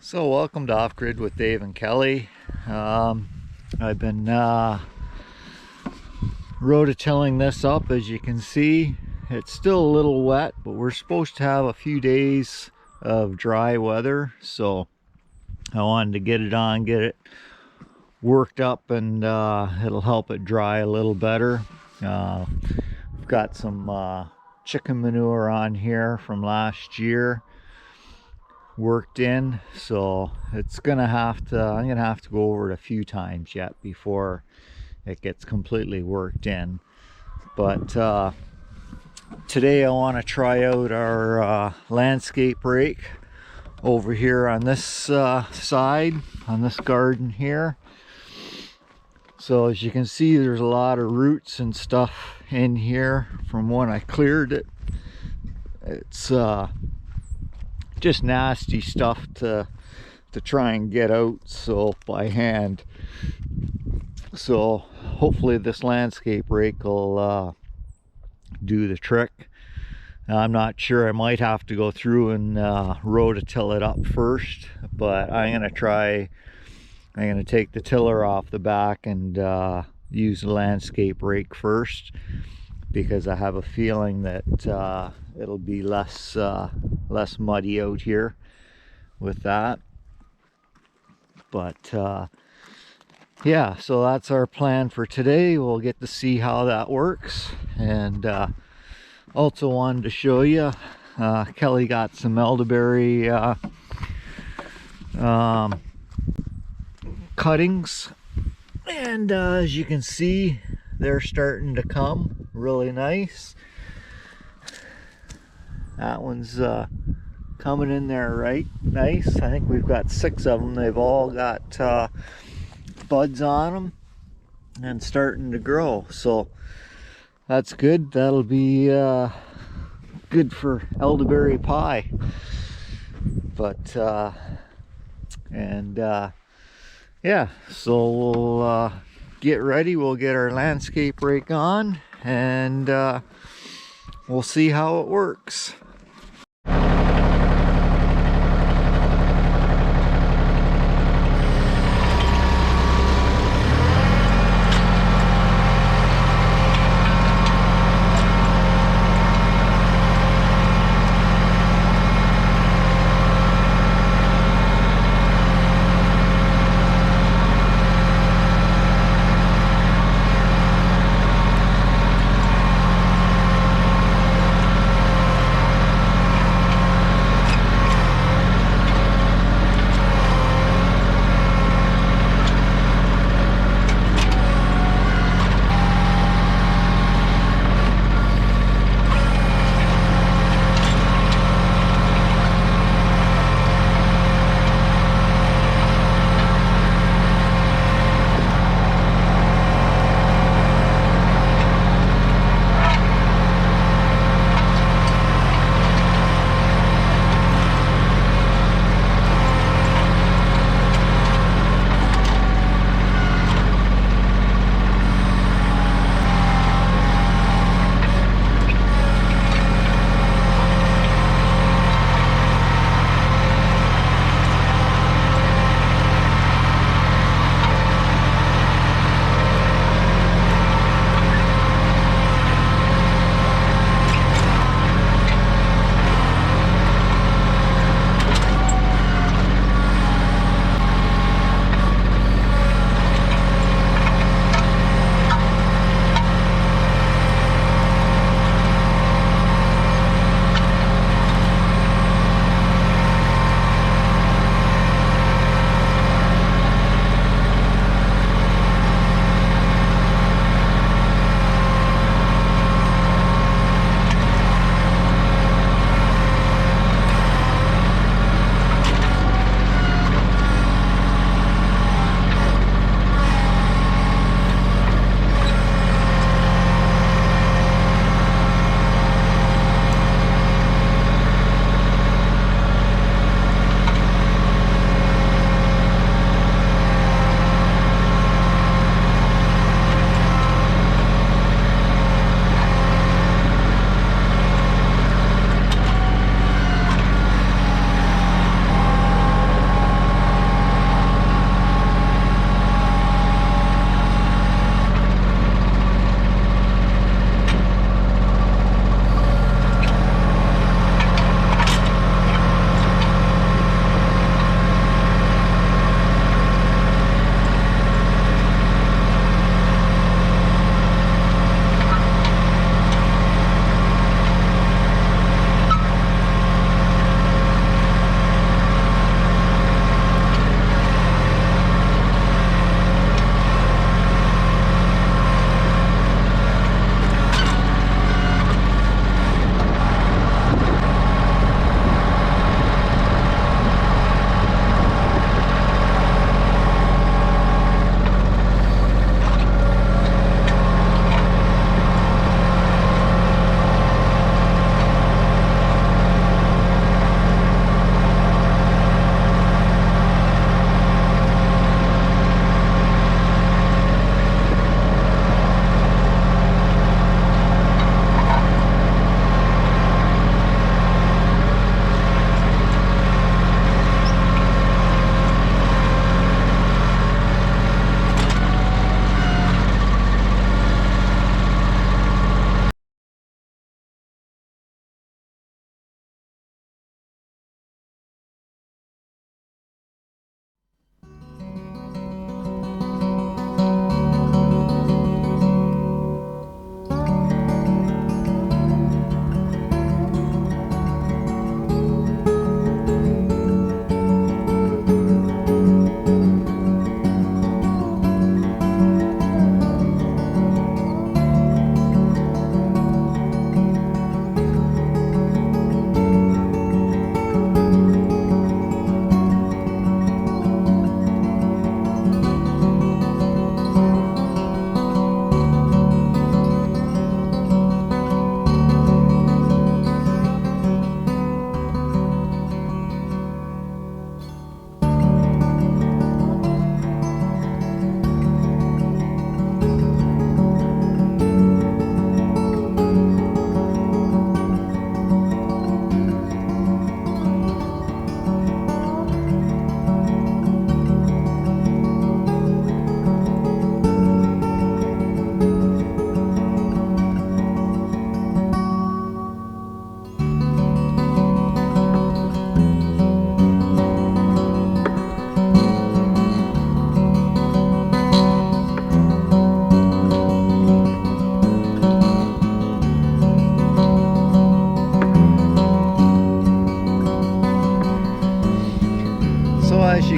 So welcome to Off Grid with Dave and Kelly. I've been rototilling this up. As you can see, it's still a little wet, but we're supposed to have a few days of dry weather, so I wanted to get it on, get it worked up, and it'll help it dry a little better. We've got some chicken manure on here from last year worked in, so it's I'm gonna have to go over it a few times yet before it gets completely worked in. But today I want to try out our landscape rake over here on this side, on this garden here. So as you can see, there's a lot of roots and stuff in here from when I cleared it. It's just nasty stuff to try and get out, so by hand. So hopefully this landscape rake will do the trick. I'm not sure, I might have to go through and rototill it up first, but I'm gonna take the tiller off the back and use the landscape rake first, because I have a feeling that it'll be less muddy out here with that. But yeah, so that's our plan for today. We'll get to see how that works. And also wanted to show you, Kelly got some elderberry cuttings, and as you can see, they're starting to come really nice. That one's coming in there right nice. I think we've got 6 of them. They've all got buds on them and starting to grow, so that's good. That'll be good for elderberry pie. But yeah, so we'll get ready. We'll get our landscape rake on, and we'll see how it works.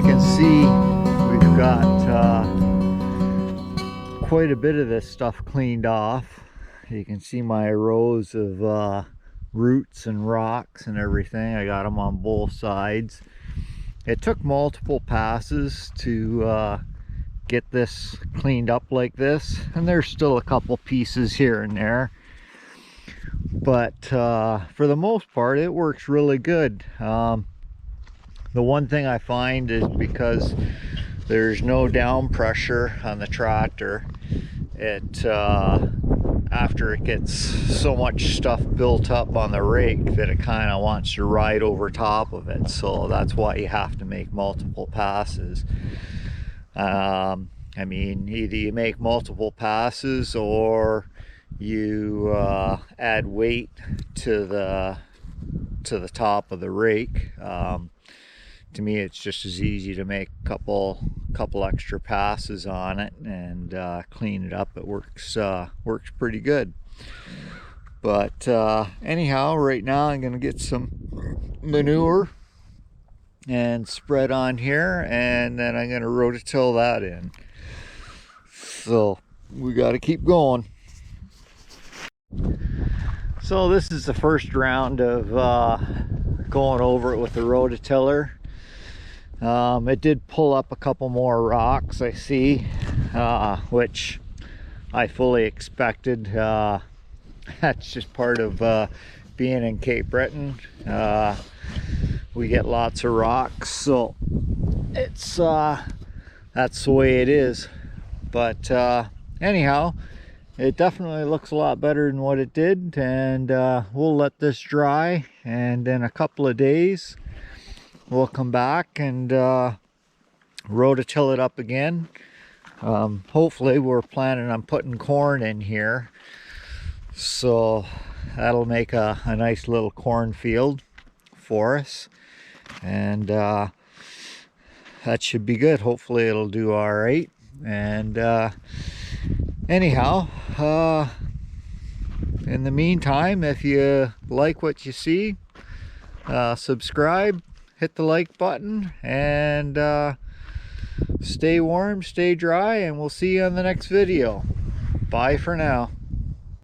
you can see, we've got quite a bit of this stuff cleaned off. You can see my rows of roots and rocks and everything. I got them on both sides. It took multiple passes to get this cleaned up like this, and there's still a couple pieces here and there, but for the most part it works really good. The one thing I find is, because there's no down pressure on the tractor, it after it gets so much stuff built up on the rake that it kind of wants to ride over top of it. So that's why you have to make multiple passes. I mean, either you make multiple passes or you add weight to the top of the rake. To me, it's just as easy to make a couple extra passes on it and clean it up. It works pretty good. But anyhow, right now I'm going to get some manure and spread on here, and then I'm going to rototill that in. So we got to keep going. So this is the first round of going over it with the rototiller. It did pull up a couple more rocks, I see, which I fully expected. That's just part of being in Cape Breton. We get lots of rocks, so it's that's the way it is. But anyhow, it definitely looks a lot better than what it did, and we'll let this dry, and in a couple of days we'll come back and rototill it up again. Hopefully we're planning on putting corn in here, so that'll make a nice little cornfield for us, and that should be good. Hopefully it'll do all right. And anyhow, in the meantime, if you like what you see, subscribe, hit the like button, and stay warm, stay dry, and we'll see you on the next video. Bye for now.